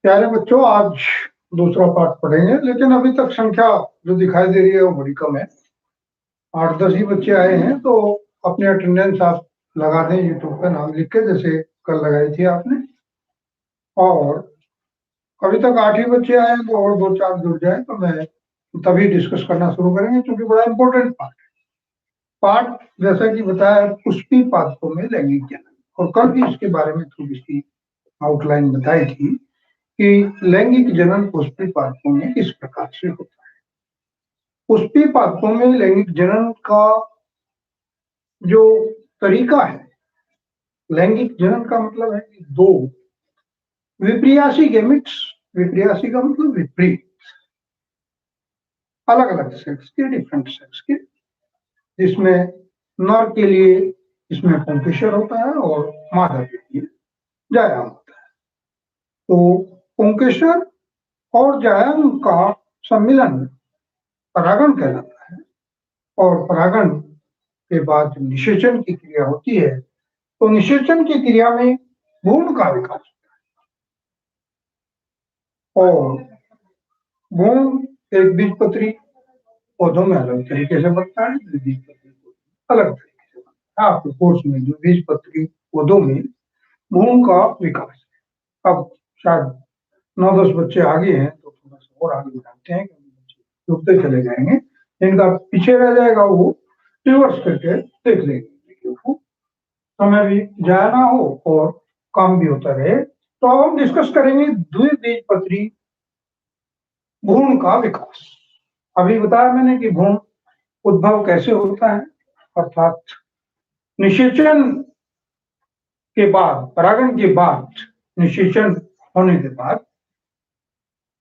प्यारे बच्चों, आज दूसरा पाठ पढ़ेंगे, लेकिन अभी तक संख्या जो दिखाई दे रही है वो बड़ी कम है। 8-10 ही बच्चे आए हैं, तो अपनी अटेंडेंस आप लगा दें यूट्यूब पे नाम लिख के, जैसे कल लगाई थी आपने। और अभी तक 8 ही बच्चे आए हैं, तो और 2-4 जुड़ जाए तो मैं तभी डिस्कस करना शुरू करेंगे, क्योंकि बड़ा इंपॉर्टेंट पाठ है। पाठ जैसा कि बताया, पुष्पी पादपों में लैंगिक जनन, और कल भी इसके बारे में थोड़ी सी आउटलाइन बताई थी कि लैंगिक जनन पुष्पी पादपों में किस प्रकार से होता है। पुष्पी पादपों में लैंगिक जनन का जो तरीका है, लैंगिक जनन का मतलब है कि दो विप्रियासी गैमेट्स, विप्रियासी का मतलब विपरीत, अलग अलग सेक्स के, डिफरेंट सेक्स के, जिसमें नर के लिए इसमें पुंकेसर होता है और मादा के लिए जायाम होता है। तो पुंकेसर और जायाम का सम्मिलन परागण कहलाता है, और परागण के बाद जब निषेचन की क्रिया होती है, तो निषेचन की क्रिया में भ्रूण का विकास होता है। और भ्रूण एक बीजपत्री पौधों में अलग तरीके से बनता है, द्विबीजपत्री अलग तरीके से बनता है। आपके कोर्स में द्विबीजपत्री पौधों में भ्रूण का विकास है। अब शायद 9-10 बच्चे आगे हैं, तो थोड़ा सा और आगे बढ़ाते हैं, क्योंकि बच्चे डूबते चले जाएंगे। जिनका पीछे रह जाएगा वो रिवर्स करके देख लेंगे, समय भी जाया ना हो और काम भी होता रहे। तो अब हम डिस्कस करेंगे द्विबीजपत्री भ्रूण का विकास। अभी बताया मैंने कि भ्रूण उद्भव कैसे होता है, अर्थात निषेचन के बाद, परागण के बाद, निषेचन होने के बाद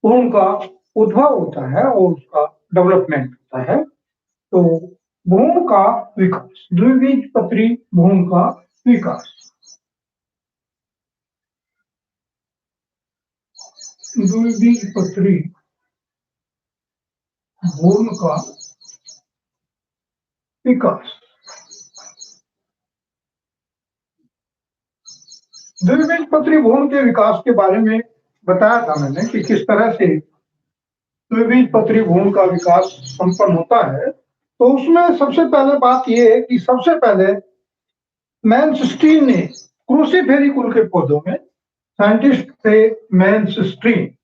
भ्रूण का उद्भव होता है और उसका डेवलपमेंट होता है। तो भ्रूण का विकास, द्विबीजपत्री भ्रूण का विकास। द्विबीजपत्री भ्रूण का विकास। द्विबीजपत्री भ्रूण के विकास के बारे में बताया था मैंने कि किस तरह से द्विबीजपत्री भ्रूण का विकास संपन्न होता है। तो उसमें सबसे पहले बात यह है कि सबसे पहले मैन्सस्टीन ने क्रूसीफेरी कुल के पौधों में, साइंटिस्ट थे मैन्सस्टीन,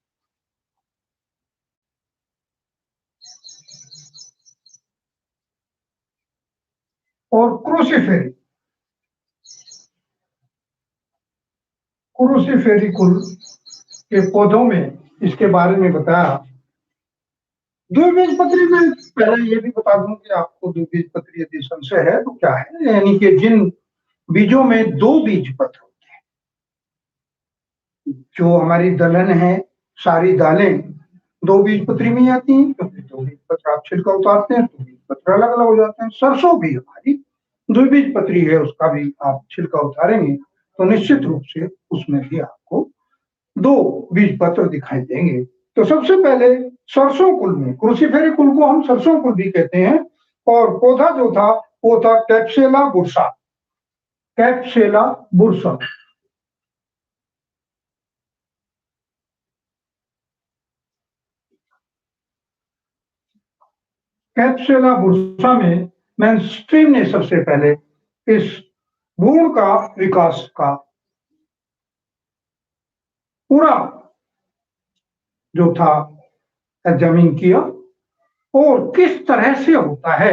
और क्रूसीफेरी कुल के पौधों में इसके बारे में बताया। द्विबीजपत्री में पहले ये भी बता दूं कि आपको द्विबीजपत्री यदि संशय है तो क्या है, यानी कि जिन बीजों में 2 बीज पत्र होते हैं, जो हमारी दलहन है, सारी दालें 2 बीजपत्री में आती हैं, क्योंकि 2 बीजपत्र आप छिलका उतारते हैं तो बीजपत्र अलग अलग हो जाते हैं। सरसों भी हमारी द्विबीजपत्री है, उसका भी आप छिलका उतारेंगे तो निश्चित रूप से उसमें भी आपको 2 बीजपत्र दिखाई देंगे। तो सबसे पहले सरसों कुल में, क्रूसीफेरी कुल को हम सरसों कुल भी कहते हैं, और पौधा जो था वो था कैप्सेला बुर्सा, कैप्सेला बुर्सा। कैप्सेला बुर्सा में मैन्सस्टीन ने सबसे पहले इस भ्रूण का विकास का पूरा जो था एग्जामिन किया, और किस तरह से होता है,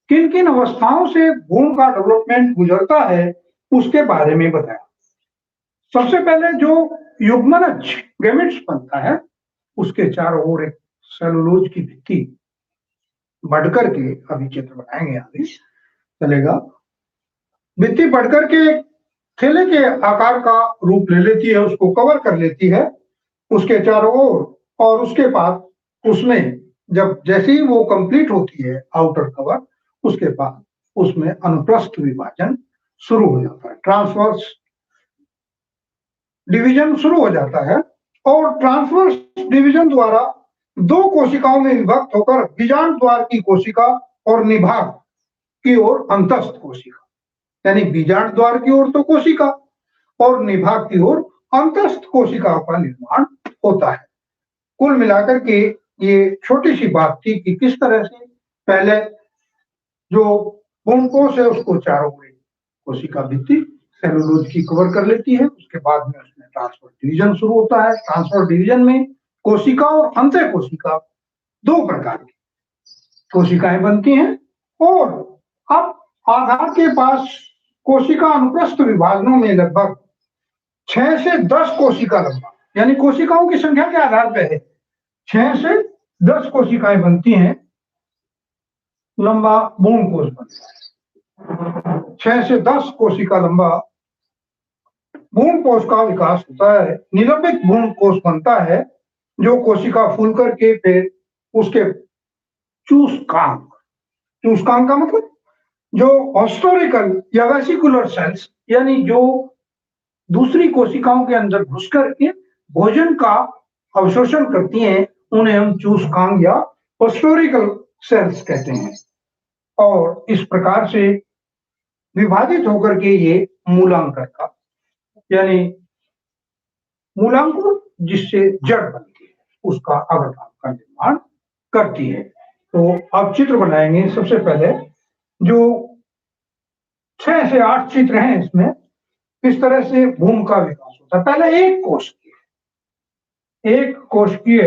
किन किन अवस्थाओं से भ्रूण का डेवलपमेंट गुजरता है, उसके बारे में बताया। सबसे पहले जो युग्मनज गैमेट्स बनता है, उसके चारों ओर एक सेलुलोज की भित्ति बढ़कर के, अभी चित्र बनाएंगे आगे चलेगा, भित्ति बढ़कर के थैले के आकार का रूप ले लेती है, उसको कवर कर लेती है उसके चारों ओर, और उसके बाद उसमें जब जैसे ही वो कंप्लीट होती है आउटर कवर, उसके बाद उसमें अनुप्रस्थ विभाजन शुरू हो जाता है, ट्रांसवर्स डिवीजन शुरू हो जाता है। और ट्रांसवर्स डिवीजन द्वारा 2 कोशिकाओं में विभक्त होकर बीजांड द्वार की कोशिका और निभाग की ओर अंतस्थ कोशिका, यानी बीजांड द्वार की ओर तो कोशिका और निभाग की ओर अंतस्थ कोशिका का निर्माण होता है। कुल मिलाकर के ये छोटी सी बात थी कि किस तरह से पहले जो भ्रूण कोश है उसको चारों ओर कोशिका भित्ति सेलुलोज की कवर कर लेती है। उसके बाद में उसमें ट्रांसफर डिवीजन शुरू होता है। ट्रांसफर डिवीजन में कोशिका और अंतः कोशिका दो प्रकार की कोशिकाएं बनती हैं। और अब आधार के पास कोशिका अनुप्रस्थ विभाजनों में लगभग 6 से 10 कोशिका लंबा, यानी कोशिकाओं की संख्या के आधार पर है, 6 से 10 कोशिकाएं बनती हैं, लंबा भ्रूण कोश बनता है। 6 से 10 कोशिका लंबा भ्रूण कोश का विकास होता है। निलंबित भ्रूण कोश बनता है, जो कोशिका फूल करके फिर उसके चूसकांक, चूसकांक का मतलब जो हिस्टोरिकल या वेसिकुलर सेल्स, यानी जो दूसरी कोशिकाओं के अंदर घुस करके भोजन का अवशोषण करती हैं, उन्हें हम चूसकांक या हिस्टोरिकल सेल्स कहते हैं। और इस प्रकार से विभाजित होकर के ये मूलांकर का, यानी मूलांकुर जिससे जड़ बनती है, उसका अवयव का निर्माण करती है। तो अब चित्र बनाएंगे। सबसे पहले जो 6 से 8 चित्र हैं, इसमें किस तरह से भ्रूण का विकास होता है। पहले एक कोशिकीय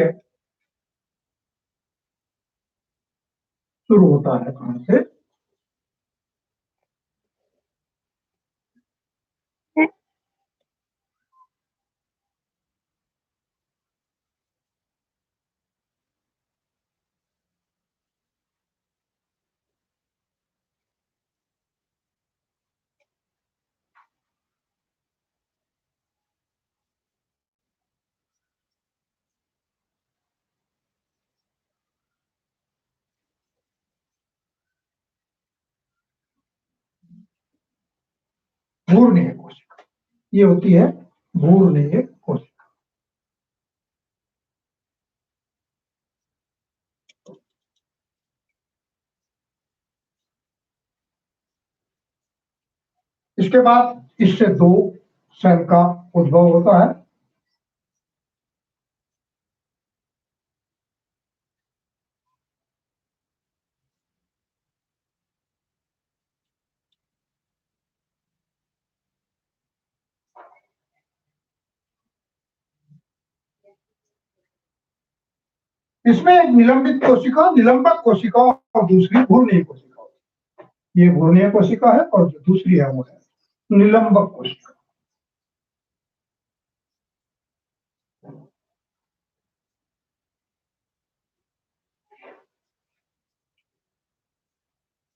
शुरू होता है कहां से, भ्रूणीय कोशिका, ये होती है भ्रूणीय कोशिका। इसके बाद इससे दो सेल का उद्भव होता है। इसमें एक निलंबित कोशिका, निलंबक कोशिका और दूसरी भ्रूणीय कोशिका। ये भ्रूणीय कोशिका है और जो दूसरी है वो है निलंबक कोशिका।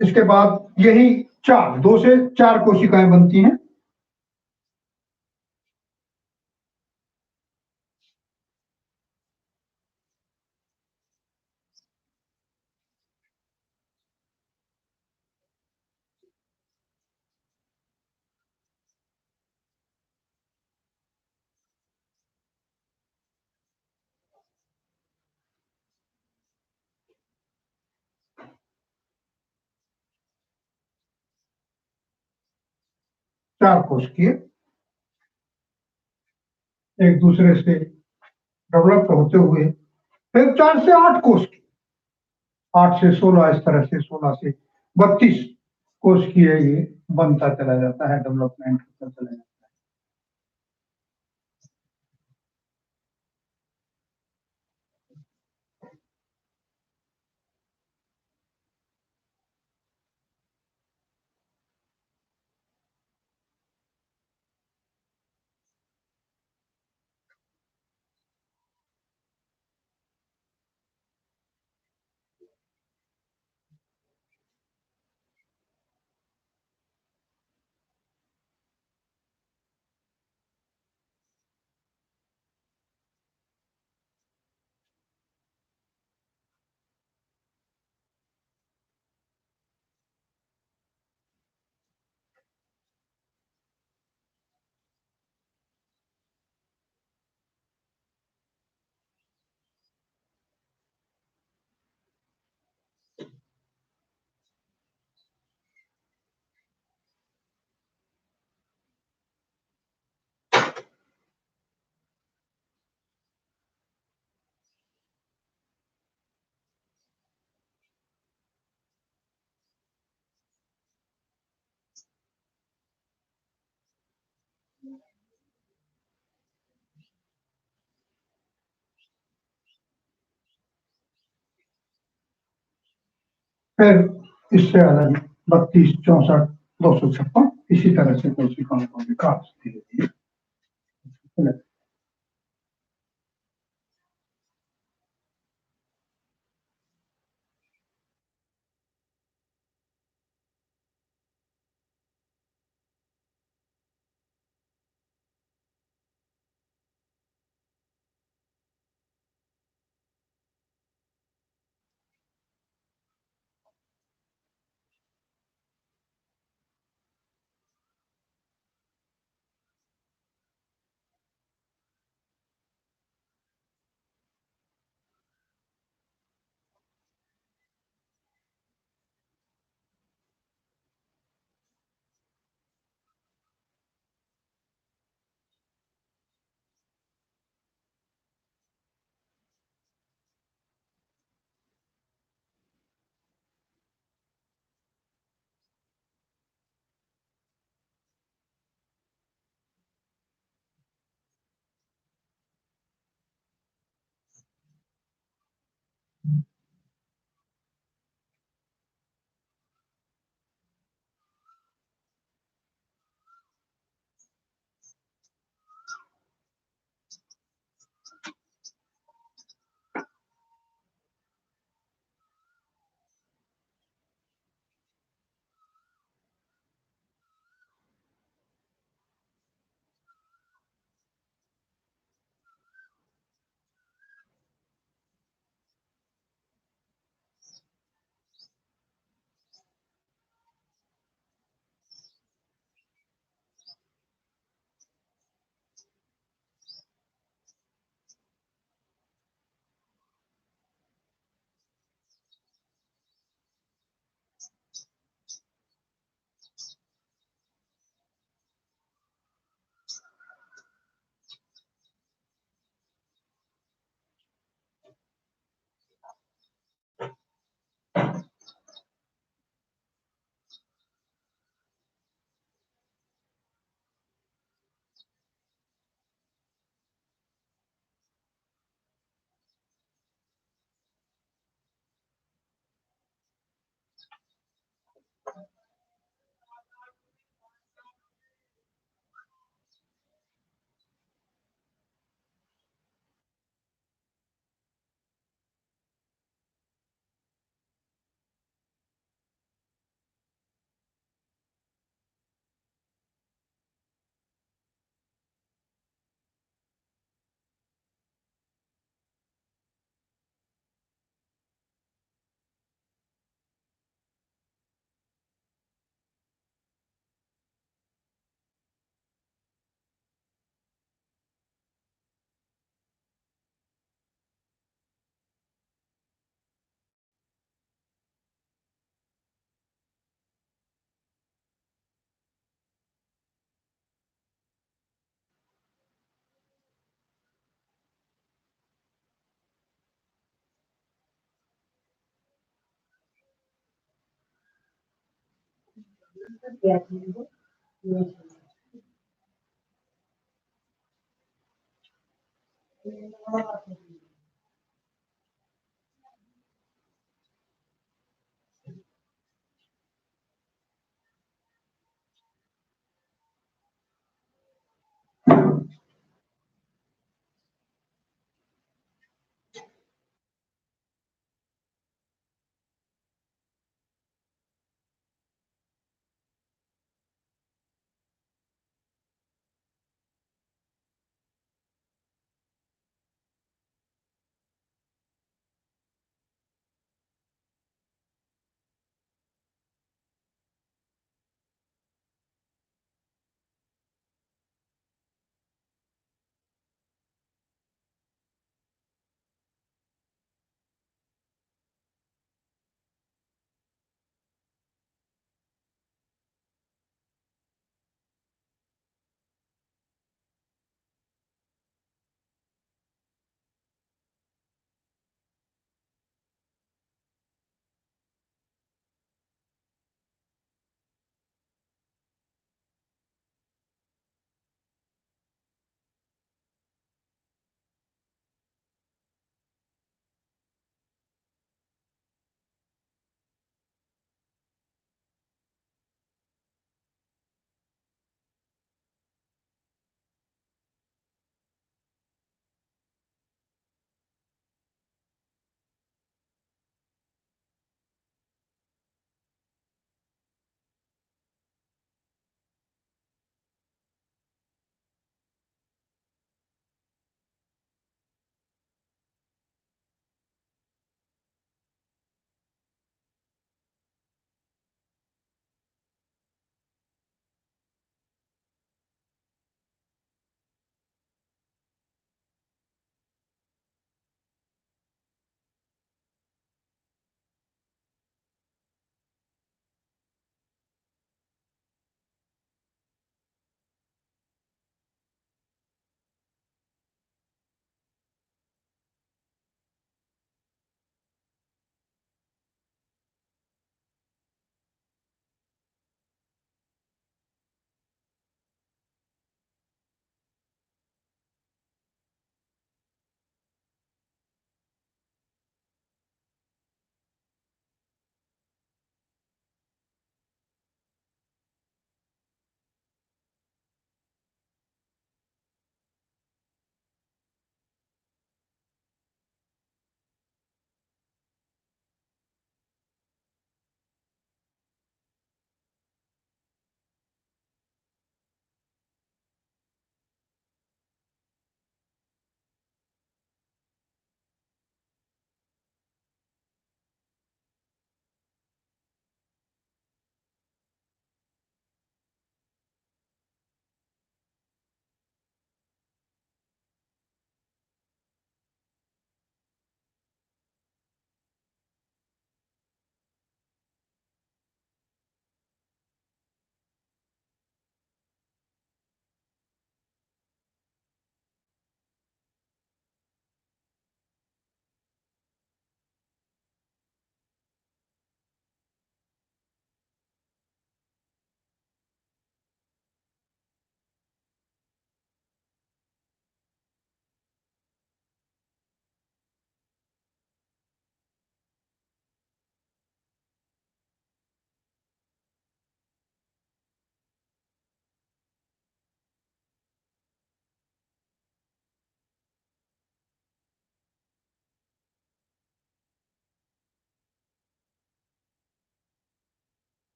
इसके बाद यही दो से चार कोशिकाएं बनती हैं। चार कोशिकीय एक दूसरे से डेवलप होते हुए फिर 4 से 8 कोशिकीय, 8 से 16, इस तरह से 16 से 32 कोशिकीय ये बनता चला जाता है, डेवलपमेंट होता चला जाता है। फिर इससे अलग 32, 64, 256 इसी तरह से कोशिकाओं का विकास धीरे धीरे।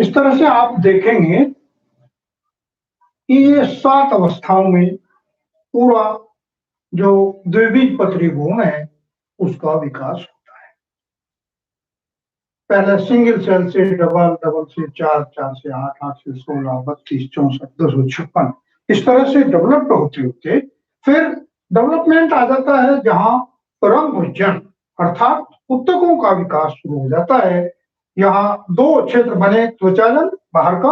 इस तरह से आप देखेंगे कि ये 7 अवस्थाओं में पूरा जो द्विबीजपत्री भ्रूण है उसका विकास होता है। पहले सिंगल सेल से डबल, डबल से 4, 4 से 8, 8 से 16, 32, 64, 256 इस तरह से डेवलप्ड होते होते फिर डेवलपमेंट आ जाता है जहां रंगभोजन अर्थात उत्तकों का विकास शुरू हो जाता है। यहाँ 2 क्षेत्र बने, त्वचाजन बाहर का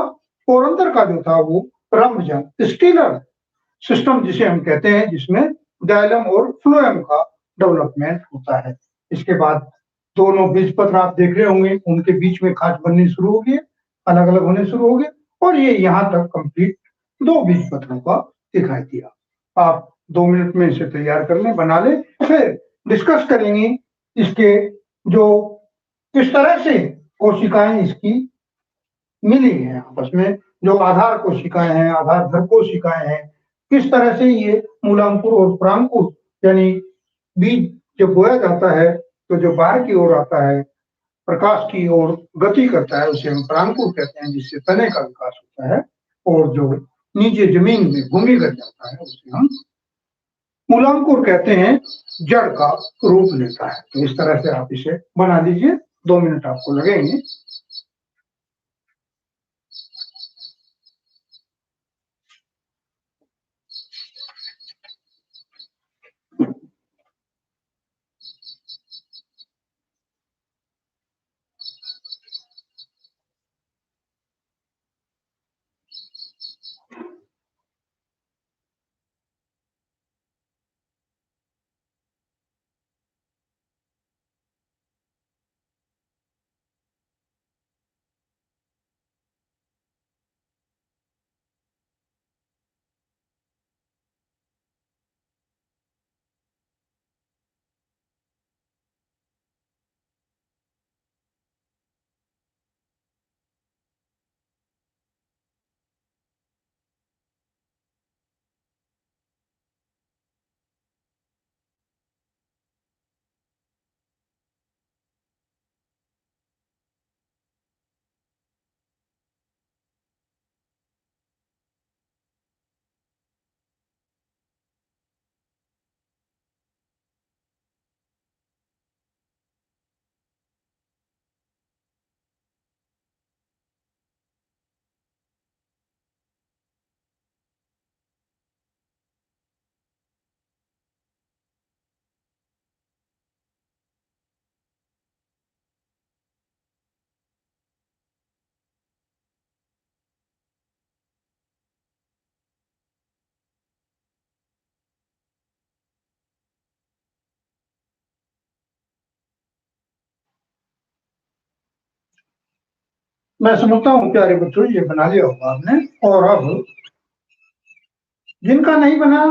और अंदर का जो था वो रंगजन स्टीलर सिस्टम जिसे हम कहते हैं, जिसमें जाइलम और फ्लोएम का डेवलपमेंट होता है। इसके बाद दोनों बीजपत्र आप देख रहे होंगे, उनके बीच में खांच बननी शुरू हो गई, अलग अलग होने शुरू हो गए और ये यहाँ तक कंप्लीट 2 बीजपत्रों का दिखाई दिया। आप 2 मिनट में इसे तैयार कर लें, बना लें, फिर डिस्कस करेंगे इसके जो किस तरह से कोशिकाएं इसकी मिली हैं आपस में, जो आधार कोशिकाएं हैं, आधार कोशिकाएं हैं, किस तरह से ये मूलांकुर और परांकुर यानी बीज जब बोया जाता है तो जो बाहर की ओर आता है, प्रकाश की ओर गति करता है, उसे हम परांकुर कहते हैं, जिससे तने का विकास होता है, और जो नीचे जमीन में भूमिगत जाता है उसे हम मूलांकुर कहते हैं, जड़ का रूप लेता है। तो इस तरह से आप इसे बना लीजिए, 2 मिनट आपको लगेंगे। मैं समझता हूँ प्यारे बच्चों, ये बना लिया होगा आपने, और अब जिनका नहीं बना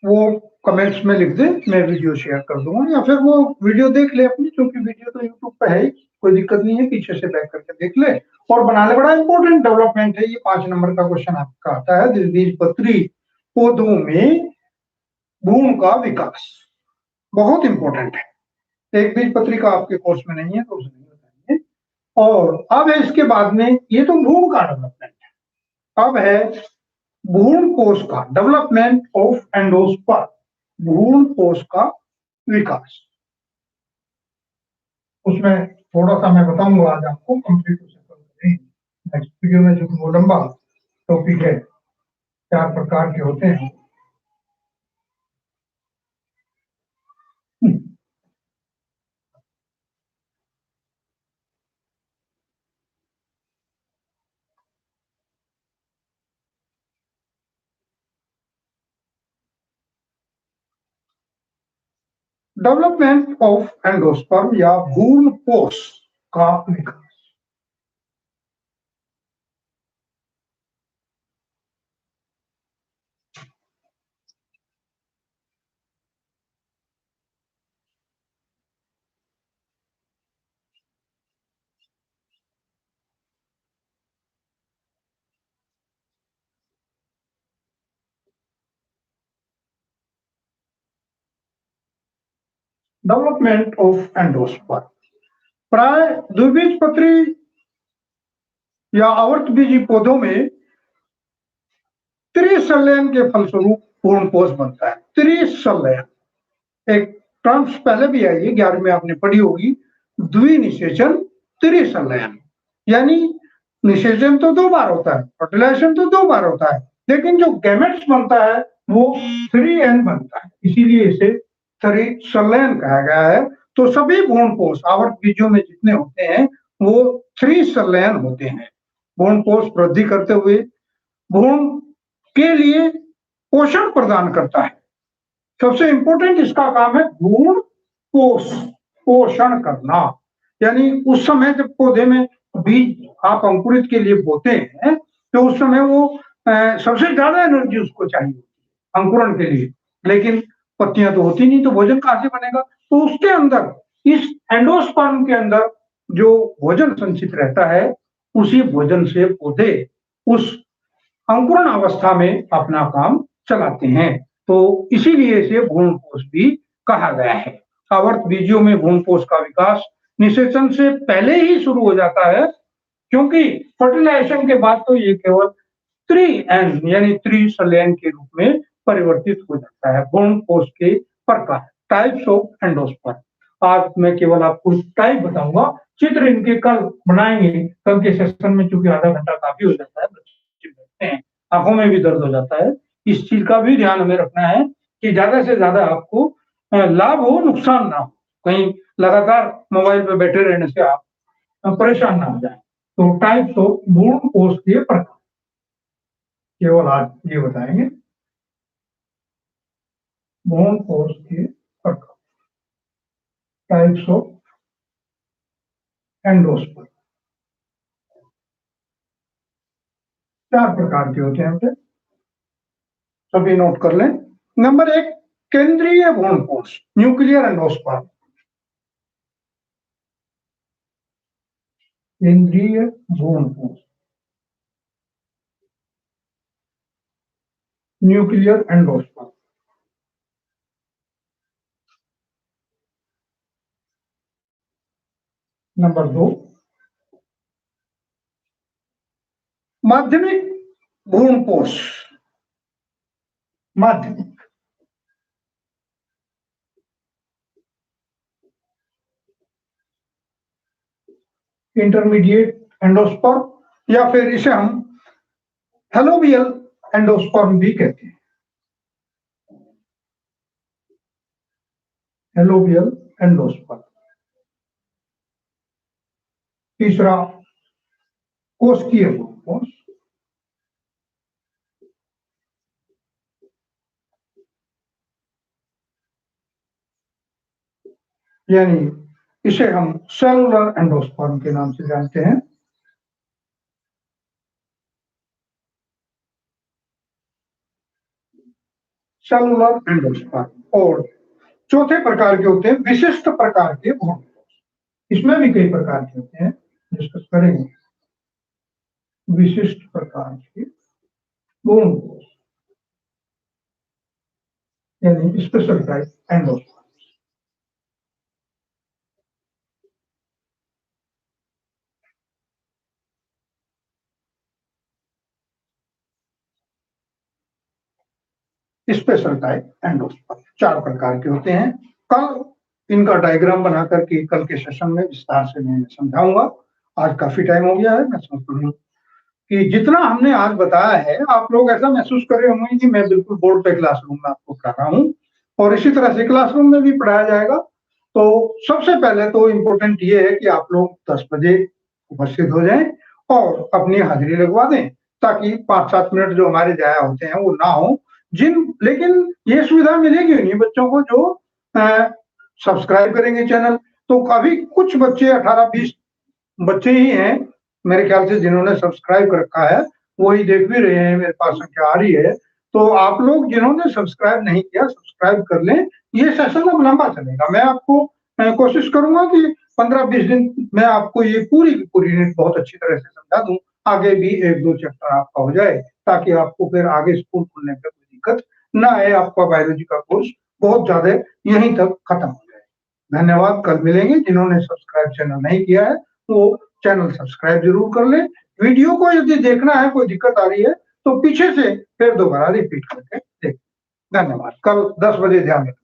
वो कमेंट्स में लिख दे, मैं वीडियो शेयर कर दूंगा, या फिर वो वीडियो देख ले अपनी, क्योंकि वीडियो तो यूट्यूब पे है ही, कोई दिक्कत नहीं है, पीछे से बैक करके देख ले और बना ले। बड़ा इंपॉर्टेंट डेवलपमेंट है ये, 5 नंबर का क्वेश्चन आपका आता है, द्विबीजपत्री पौधों में भ्रूण का विकास, बहुत इंपॉर्टेंट है। एक बीजपत्री का आपके कोर्स में नहीं है तो उसे नहीं बताएंगे। और अब है इसके बाद में, ये तो भ्रूण का डेवलपमेंट है, अब है भ्रूण कोश का डेवलपमेंट ऑफ एंडोस्पर्म, भ्रूण कोश का विकास। उसमें थोड़ा सा मैं बताऊंगा आज आपको, कंप्लीट नेक्स्ट वीडियो में, जो वो लंबा टॉपिक है, 4 प्रकार के होते हैं। डेवलपमेंट ऑफ एंडोस्पर्म या भ्रूण कोश का विकास। डेवलपमेंट ऑफ एंडोस्पर्म, प्राय द्विबीजपत्री या आवर्तबीजी पौधों में त्रिसंलयन के फलस्वरूप भ्रूणपोष बनता है। त्रिसंलयन एक टर्म्स पहले भी आई है, 11वीं में आपने पढ़ी होगी, द्विनिषेचन त्रिसंलयन, यानी निषेचन तो 2 बार होता है, फर्टिलाइजेशन तो 2 बार होता है, लेकिन जो गैमेट्स बनता है वो 3n बनता है, इसीलिए इसे त्रिसंलयन कहा गया है। तो सभी भ्रूणपोष आवर्त बीजों में जितने होते हैं वो त्रिसंलयन होते हैं। भ्रूणपोष वृद्धि करते हुए भ्रूण के लिए पोषण प्रदान करता है। सबसे इंपॉर्टेंट इसका काम है भ्रूण पोषण करना, यानी उस समय जब पौधे में बीज आप अंकुरित के लिए बोते हैं तो उस समय वो सबसे ज्यादा एनर्जी उसको चाहिए अंकुरण के लिए, लेकिन पत्तियां तो होती नहीं, तो भोजन कहां से बनेगा? तो उसके अंदर, इस एंडोस्पर्म के अंदर जो भोजन संचित रहता है, उसी भोजन से पौधे उस अंकुरण अवस्था में अपना काम चलाते हैं। तो इसीलिए इसे भ्रूणपोष भी कहा गया है। आवर्त बीजों में भ्रूणपोष का विकास निषेचन से पहले ही शुरू हो जाता है, क्योंकि फर्टिलाइजेशन के बाद तो ये केवल त्रिएन यानी त्रिसंलयन के रूप में परिवर्तित हो जाता है। भ्रूणपोष के प्रकार, टाइप्स ऑफ एंडोस्पर्म। आज मैं केवल आपको टाइप बताऊंगा, चित्र इनके कल बनाएंगे। कल के सेशन में चूंकि आधा घंटा काफी हो जाता है, आंखों में भी दर्द हो जाता है, इस चीज का भी ध्यान हमें रखना है कि ज्यादा से ज्यादा आपको लाभ हो, नुकसान ना हो, कहीं लगातार मोबाइल पे बैठे रहने से आप परेशान ना हो जाए। तो टाइप्स ऑफ भ्रूणपोष के प्रकार केवल आज ये बताएंगे, भ्रूणपोष के प्रकार, टाइप्स ऑफ एंडोस्पर्म। 4 प्रकार के होते हैं, सभी नोट कर लें। नंबर 1, केंद्रीय भ्रूणपोष, न्यूक्लियर एंडोस्पर्म। केंद्रीय भ्रूणपोष, न्यूक्लियर एंडोस्पर्म। नंबर 2, माध्यमिक भ्रूणपोष, माध्यमिक। इंटरमीडिएट एंडोस्पर्म, या फिर इसे हम हेलोबियल एंडोस्पर्म भी कहते हैं, हेलोबियल एंडोस्पर्म। तीसरा, कोशिकीय भ्रूणपोष, यानी इसे हम सेलुलर एंडोस्पर्म के नाम से जानते हैं। Cellular endosperm. और चौथे प्रकार के होते हैं विशिष्ट प्रकार के भ्रूणपोष। इसमें भी कई प्रकार के होते हैं, डिस्कस करेंगे। विशिष्ट प्रकार के भ्रूणपोष यानी special type endosperm. Special type endosperm 4 प्रकार के होते हैं। कल इनका डायग्राम बना करके कल के सेशन में विस्तार से मैं समझाऊंगा। आज काफी टाइम हो गया है, मैं समझता हूँ कि जितना हमने आज बताया है आप लोग ऐसा महसूस कर रहे होंगे कि मैं बिल्कुल बोर्ड पे क्लासरूम में आपको पढ़ा रहा हूँ, और इसी तरह से क्लासरूम में भी पढ़ाया जाएगा। तो सबसे पहले तो इम्पोर्टेंट ये है कि आप लोग 10 बजे उपस्थित हो जाएं और अपनी हाजिरी लगवा दें, ताकि 5-7 मिनट जो हमारे जाया होते हैं वो ना हो। लेकिन ये सुविधा मिलेगी उन्हीं बच्चों को जो सब्सक्राइब करेंगे चैनल। तो अभी कुछ बच्चे 18-20 बच्चे ही हैं मेरे ख्याल से जिन्होंने सब्सक्राइब कर रखा है, वही देख भी रहे हैं, मेरे पास संख्या आ रही है। तो आप लोग जिन्होंने सब्सक्राइब नहीं किया, सब्सक्राइब कर लें। ये सेशन अब लंबा चलेगा, मैं आपको कोशिश करूंगा कि 15-20 दिन में आपको ये पूरी की पूरी यूनिट बहुत अच्छी तरह से समझा दूं। आगे भी 1-2 चैप्टर आपका हो जाए, ताकि आपको फिर आगे स्कूल खुलने पर कोई दिक्कत ना आए। आपका बायोलॉजी का कोर्स बहुत ज्यादा यहीं तक खत्म हो जाए। धन्यवाद, कल मिलेंगे। जिन्होंने सब्सक्राइब चैनल नहीं किया है वो चैनल सब्सक्राइब जरूर कर लें। वीडियो को यदि देखना है, कोई दिक्कत आ रही है तो पीछे से फिर दोबारा रिपीट करके देख। धन्यवाद। कल 10 बजे ध्यान रखना।